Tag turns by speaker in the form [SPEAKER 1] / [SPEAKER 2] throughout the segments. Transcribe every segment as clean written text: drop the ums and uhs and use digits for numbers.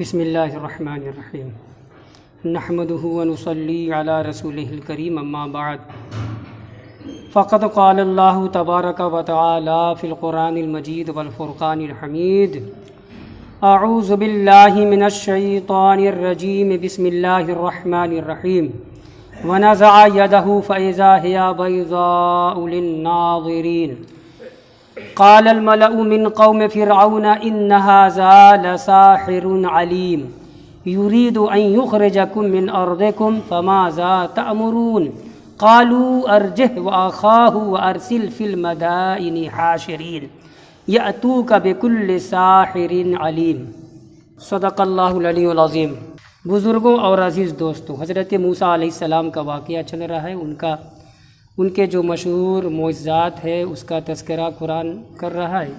[SPEAKER 1] بسم اللہ الرحمن الرحیم نحمده ونصلی علی رسولہ الکریم اما بعد فقد قال اللہ تبارک وتعالی فی القرآن المجید والفرقان الحمید اعوذ باللہ من الشیطان الرجیم بسم اللہ الرحمن الرحیم ونزع یدہ فإذا ہی بیضاء للناظرین قال الملأ من قوم فرعون إن هذا لساحر عليم يريد أن يخرجكم من أرضكم فماذا تأمرون قالوا أرجه وأخاه وأرسل في المدائن حاشرين يأتوك بكل ساحر عليم صدق اللہ العلی العظیم۔ بزرگوں اور عزیز دوستوں، حضرت موسیٰ علیہ السلام کا واقعہ چل رہا ہے، ان کے جو مشہور معجزات ہے اس کا تذکرہ قرآن کر رہا ہے۔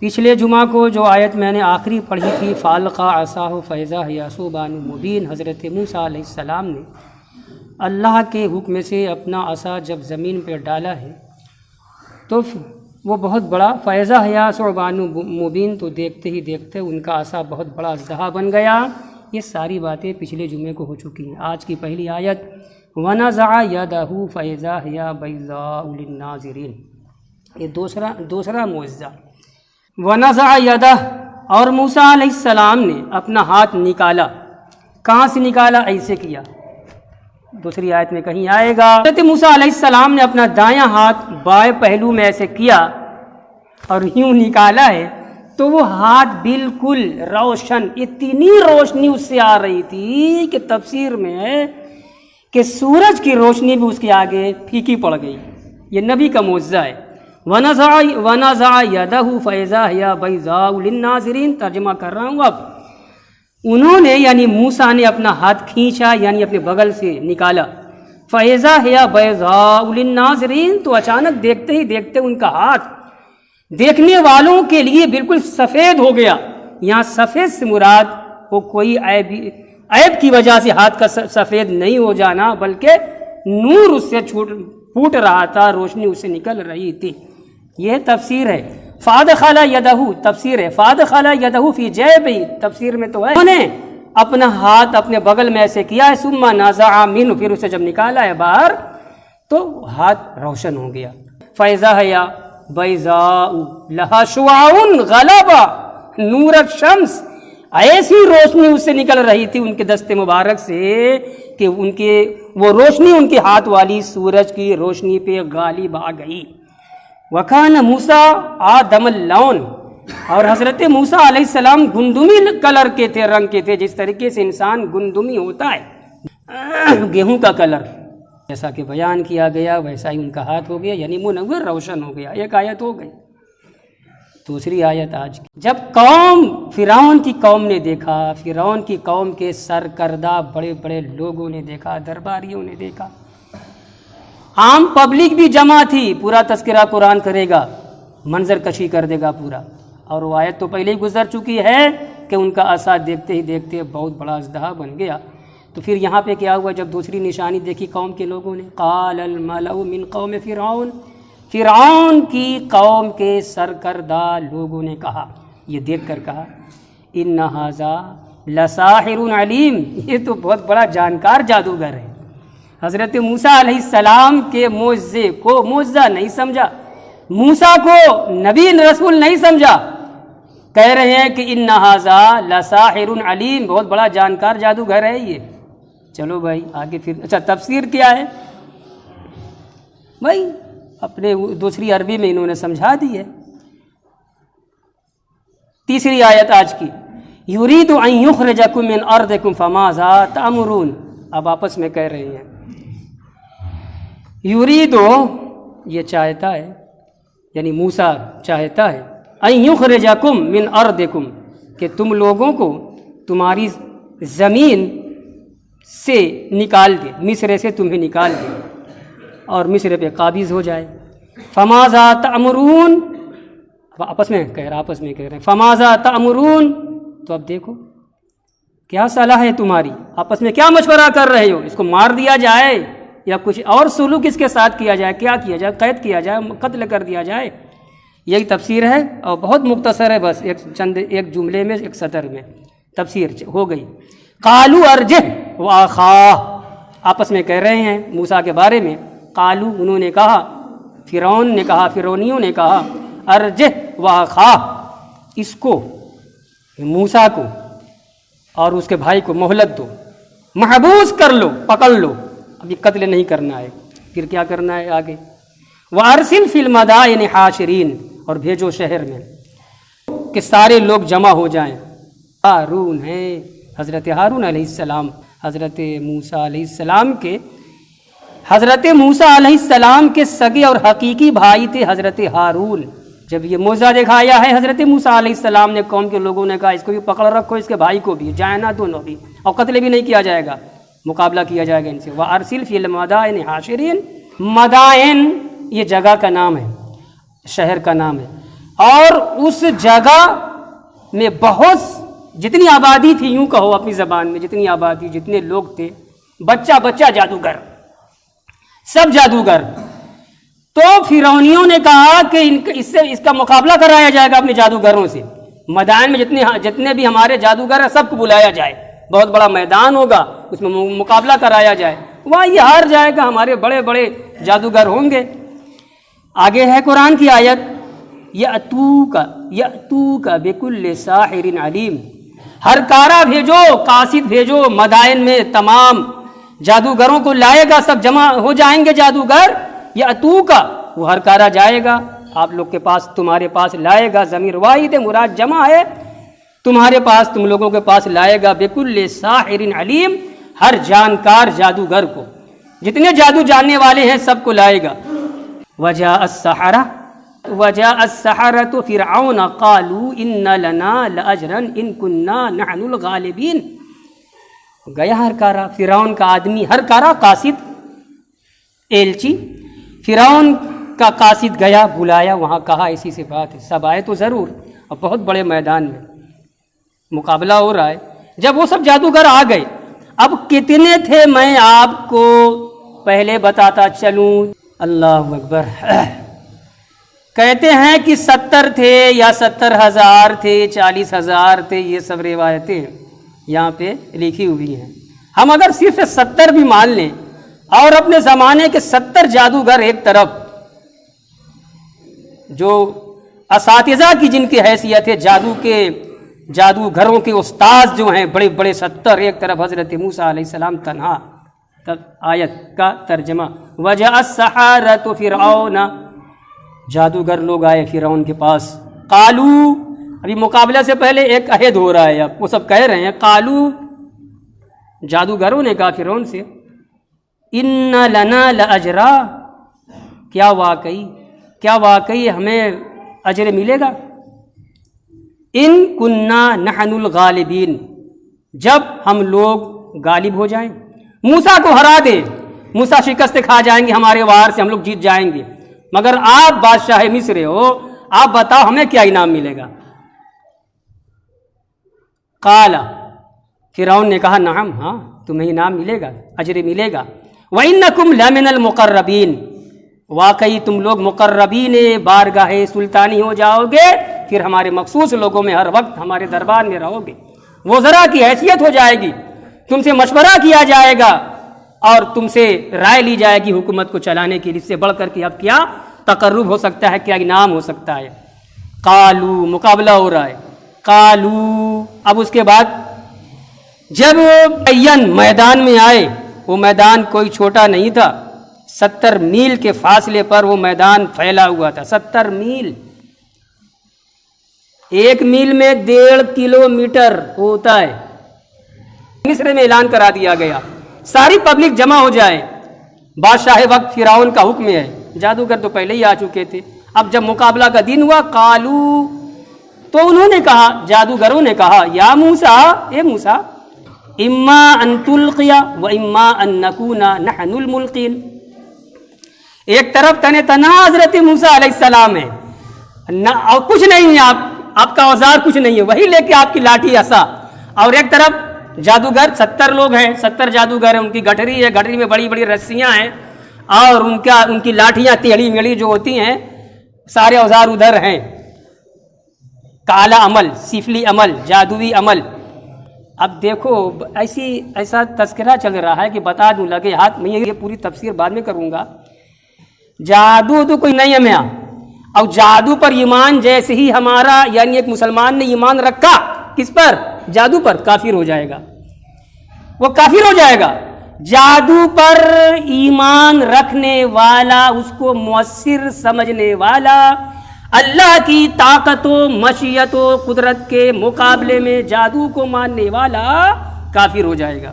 [SPEAKER 1] پچھلے جمعہ کو جو آیت میں نے آخری پڑھی تھی فالقا عصاہ فإذا ہی ثعبان مبین، حضرت موسیٰ علیہ السلام نے اللہ کے حکم سے اپنا عصا جب زمین پر ڈالا ہے تو وہ بہت بڑا فإذا ہی ثعبان مبین، تو دیکھتے ہی دیکھتے ان کا عصا بہت بڑا اژدہا بن گیا۔ یہ ساری باتیں پچھلے جمعے کو ہو چکی ہیں۔ آج کی پہلی آیت وَنَزَعَ يَدَهُ فَإِذَا هِيَ بَيْضَاءُ لِلنَّاظِرِينَ، یہ دوسرا معجزہ۔ وَنَزَعَ يَدَهُ، اور موسیٰ علیہ السلام نے اپنا ہاتھ نکالا۔ کہاں سے نکالا؟ ایسے کیا، دوسری آیت میں کہیں آئے گا۔ حضرت موسیٰ علیہ السلام نے اپنا دایاں ہاتھ بائیں پہلو میں ایسے کیا اور یوں نکالا ہے تو وہ ہاتھ بالکل روشن، اتنی روشنی اس سے آ رہی تھی کہ تفسیر میں ہے کہ سورج کی روشنی بھی اس کے آگے پھیکی پڑ گئی۔ یہ نبی کا معجزہ ہے۔ وَنَزَعَ يَدَهُ فَإِذَا هِيَ بَيْضَاءُ لِلنَّاظِرِينَ، ترجمہ کر رہا ہوں اب۔ انہوں نے یعنی موسیٰ نے اپنا ہاتھ کھینچا، یعنی اپنے بغل سے نکالا۔ فَإِذَا هِيَ بَيْضَاءُ لِلنَّاظِرِينَ، تو اچانک دیکھتے ہی دیکھتے ان کا ہاتھ دیکھنے والوں کے لیے بالکل سفید ہو گیا۔ یہاں سفید سے مراد وہ کوئی عیب کی وجہ سے ہاتھ کا سفید نہیں ہو جانا، بلکہ نور اس سے پھوٹ رہا تھا، روشنی اس سے نکل رہی تھی۔ یہ تفسیر ہے۔ فَأَدْخَلَ يَدَهُ، تفسیر ہے۔ فَأَدْخَلَ يَدَهُ فِي جَيْبِهِ، تفسیر میں تو ہے انہوں نے اپنا ہاتھ اپنے بغل میں ایسے کیا ہے، ثُمَّ نَزَعَ مِنْهُ، پھر اسے جب نکالا ہے باہر تو ہاتھ روشن ہو گیا۔ فَإِذَا هِيَ بَيْضَاءُ لَهَا شُعَاعٌ غَلَبَ نُورَ الشَّمْسِ، ایسی روشنی اس سے نکل رہی تھی ان کے دست مبارک سے کہ وہ روشنی ان کے ہاتھ والی سورج کی روشنی پہ غالب آ گئی۔ وَكَانَ مُوسَىٰ آدَمَ اللَّوْنِ، اور حضرت موسیٰ علیہ السلام گندمی کلر کے تھے، رنگ کے تھے، جس طریقے سے انسان گندمی ہوتا ہے، گیہوں کا کلر، جیسا کہ بیان کیا گیا ویسا ہی ان کا ہاتھ ہو گیا، یعنی منور روشن ہو گیا۔ ایک آیت ہو گئی۔ دوسری آیت آج کی، جب فرعون کی قوم نے دیکھا، فرعون کی قوم کے سرکردہ بڑے بڑے لوگوں نے دیکھا، درباریوں نے دیکھا، عام پبلک بھی جمع تھی، پورا تذکرہ قرآن کرے گا، منظر کشی کر دے گا پورا، اور وہ آیت تو پہلے ہی گزر چکی ہے کہ ان کا عصا دیکھتے ہی دیکھتے بہت بڑا اژدہا بن گیا۔ تو پھر یہاں پہ کیا ہوا؟ جب دوسری نشانی دیکھی قوم کے لوگوں نے، قال الملأ من قوم فرعون، فرعون کی قوم کے سرکردہ لوگوں نے کہا، یہ دیکھ کر کہا، ان ھذا لساحر علیم، یہ تو بہت بڑا جانکار جادوگر ہے۔ حضرت موسیٰ علیہ السلام کے معجزے کو معجزہ نہیں سمجھا، موسیٰ کو نبی رسول نہیں سمجھا، کہہ رہے ہیں کہ ان ھذا لساحر علیم، بہت بڑا جانکار جادوگر ہے یہ۔ چلو بھائی آگے پھر، اچھا تفسیر کیا ہے بھائی؟ اپنے دوسری عربی میں انہوں نے سمجھا دی ہے۔ تیسری آیت آج کی، یرید ان یخرجکم من ارضکم فماذا تأمرون، اب آپس میں کہہ رہے ہیں، یرید، یہ چاہتا ہے، یعنی موسیٰ چاہتا ہے، ان یخرجکم من ارضکم، کہ تم لوگوں کو تمہاری زمین سے نکال دے، مصر سے تمہیں نکال دے اور مصر پہ قابض ہو جائے۔ فماذا تأمرون، آپس میں کہہ رہے ہیں فماذا تأمرون، تو اب دیکھو کیا صلاح ہے تمہاری، آپس میں کیا مشورہ کر رہے ہو؟ اس کو مار دیا جائے یا کچھ اور سلوک اس کے ساتھ کیا جائے؟ کیا کیا جائے؟ قید کیا جائے، قتل کر دیا جائے؟ یہی تفسیر ہے اور بہت مختصر ہے، بس ایک جملے میں، ایک سطر میں۔ تفسیر ہو گئی. قالوا ارجه واخاه، آپس میں کہہ رہے ہیں موسیٰ کے بارے میں. قالوا انہوں نے کہا، فرعون نے کہا، فرعونیوں نے کہا، ارجه واخاه، اس کو موسیٰ کو اور اس کے بھائی کو مہلت دو، محبوس کر لو، پکڑ لو. ابھی قتل نہیں کرنا ہے، پھر کیا کرنا ہے آگے. وارسل فی المدائن حاشرین، اور بھیجو شہر میں کہ سارے لوگ جمع ہو جائیں. ہارون ہیں، حضرت ہارون علیہ السلام، حضرت موسیٰ علیہ السلام کے سگے اور حقیقی بھائی تھے حضرت ہارون. جب یہ معجزہ دکھایا ہے حضرت موسیٰ علیہ السلام نے، قوم کے لوگوں نے کہا اس کو بھی پکڑ رکھو، اس کے بھائی کو بھی، جائیں نہ دونوں بھی، اور قتل بھی نہیں کیا جائے گا، مقابلہ کیا جائے گا ان سے. وَأَرْسِلْ فِي الْمَدَائِنِ حَاشِرِينَ، مدائن یہ جگہ کا نام ہے، شہر کا نام ہے. اور اس جگہ میں بہت جتنی آبادی تھی، یوں کہو اپنی زبان میں، جتنی آبادی، جتنے لوگ تھے، بچہ بچہ جادوگر، سب جادوگر. تو فرعونیوں نے کہا کہ اس کا مقابلہ کرایا جائے گا اپنے جادوگروں سے. میدان میں جتنے بھی ہمارے جادوگر ہیں سب کو بلایا جائے، بہت بڑا میدان ہوگا، اس میں مقابلہ کرایا جائے، وہاں یہ ہار جائے گا، ہمارے بڑے بڑے جادوگر ہوں گے. آگے ہے قرآن کی آیت، یأتوک بکل ساحر علیم، ہر کارا بھیجو، قاصد بھیجو مدائن میں، تمام جادوگروں کو لائے گا، سب جمع ہو جائیں گے جادوگر. یأتوک، وہ ہر کارا جائے گا آپ لوگ کے پاس، تمہارے پاس لائے گا. ضمیر واحد ہے، مراد جمع ہے، تمہارے پاس، تم لوگوں کے پاس لائے گا. بکل ساحر علیم، ہر جانکار جادوگر کو، جتنے جادو جاننے والے ہیں سب کو لائے گا. وجاء السحرة فرعون قالوا ان لنا لاجرا ان كنا نحن الغالبین. گیا ہر کارا، فرعون کا آدمی، ہر کارا قاصد، ایلچی، فرعون کا قاصد گیا، بلایا، وہاں کہا ایسی سی بات ہے، سب آئے تو ضرور، اور بہت بڑے میدان میں مقابلہ ہو رہا ہے. جب وہ سب جادوگر آ گئے، اب کتنے تھے میں آپ کو پہلے بتاتا چلوں. اللہ اکبر. کہتے ہیں کہ 70 تھے یا 70,000 تھے، 40,000 تھے، یہ سب روایتیں یہاں پہ لکھی ہوئی ہیں. ہم اگر صرف 70 بھی مان لیں، اور اپنے زمانے کے 70 جادوگر ایک طرف، جو اساتذہ کی جن کی حیثیت ہے، جادوگروں کے استاذ جو ہیں بڑے بڑے 70 ایک طرف، حضرت موسیٰ علیہ السلام تنہا. تب آیت کا ترجمہ، وجاء السحرة فرعون، جادوگر لوگ آئے فرعون کے پاس. قالو، ابھی مقابلہ سے پہلے ایک عہد ہو رہا ہے، اب وہ سب کہہ رہے ہیں. قالو، جادوگروں نے کہا فرعون سے، ان لنا لاجرا، کیا واقعی ہمیں اجر ملے گا. ان کننا نحن الغالبین، جب ہم لوگ غالب ہو جائیں، موسیٰ کو ہرا دیں، موسیٰ شکست کھا جائیں گے، ہمارے وار سے ہم لوگ جیت جائیں گے، مگر آپ بادشاہ مصر ہو، آپ بتاؤ ہمیں کیا انعام ملے گا. قال، فرعون نے کہا، نعم، ہاں تمہیں انعام ملے گا، اجر ملے گا. وَإِنَّكُمْ لَمِنَ الْمُقَرَّبِينَ، واقعی تم لوگ مقربین بارگاہ سلطانی ہو جاؤ گے، پھر ہمارے مخصوص لوگوں میں ہر وقت ہمارے دربار میں رہو گے. وزراء کی حیثیت ہو جائے گی، تم سے مشورہ کیا جائے گا اور تم سے رائے لی جائے گی حکومت کو چلانے کے لیے. اس سے بڑھ کر کے اب کیا تقرب ہو سکتا ہے، کیا انعام ہو سکتا ہے. قالو، مقابلہ ہو رہا ہے. قالو، اب اس کے بعد جب میدان میں آئے، وہ میدان کوئی چھوٹا نہیں تھا، 70 میل کے فاصلے پر وہ میدان پھیلا ہوا تھا. 70 میل، 1 میل میں 1.5 کلومیٹر ہوتا ہے. مصر میں اعلان کرا دیا گیا، ساری پبلک جمع ہو جائے. بادشاہ وقت فرعون کا حکم ہے، جادوگر تو پہلے ہی آ چکے تھے. اب جب مقابلہ کا دن ہوا، قالو، تو انہوں نے کہا، جادوگروں نے کہا، یا موسیٰ، اے موسیٰ، اما ان تلقی و اما ان نکون نحن الملقین. ایک طرف تنہا حضرت موسیٰ علیہ السلام ہے، اور کچھ نہیں ہے، آپ کا اوزار کچھ نہیں ہے، وہی لے کے آپ کی لاٹھی عصا، اور ایک طرف جادوگر 70 لوگ ہیں، 70 جادوگر ہیں، ان کی گٹھری ہے، گٹھری میں بڑی بڑی رسیاں ہیں، اور ان کی لاٹھیاں ٹیڑھی میڑھی جو ہوتی ہیں، سارے اوزار ادھر ہیں. کالا عمل، سفلی عمل، جادوی عمل. اب دیکھو ایسا تذکرہ چل رہا ہے کہ بتا دوں لگے ہاتھ، میں یہ پوری تفسیر بعد میں کروں گا. جادو تو کوئی نہیں ہے میاں، اور جادو پر ایمان جیسے ہی ہمارا یعنی ایک مسلمان نے ایمان رکھا کس پر؟ جادو پر، کافر ہو جائے گا، وہ کافر ہو جائے گا. جادو پر ایمان رکھنے والا، اس کو مؤثر سمجھنے والا، اللہ کی طاقت و مشیت و قدرت کے مقابلے میں جادو کو ماننے والا کافر ہو جائے گا.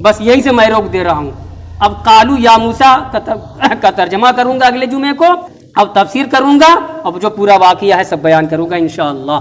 [SPEAKER 1] بس یہی سے میں روک دے رہا ہوں. اب قالو یا موسیٰ کا ترجمہ کروں گا اگلے جمعے کو، اب تفسیر کروں گا، اب جو پورا واقعہ ہے سب بیان کروں گا انشاءاللہ.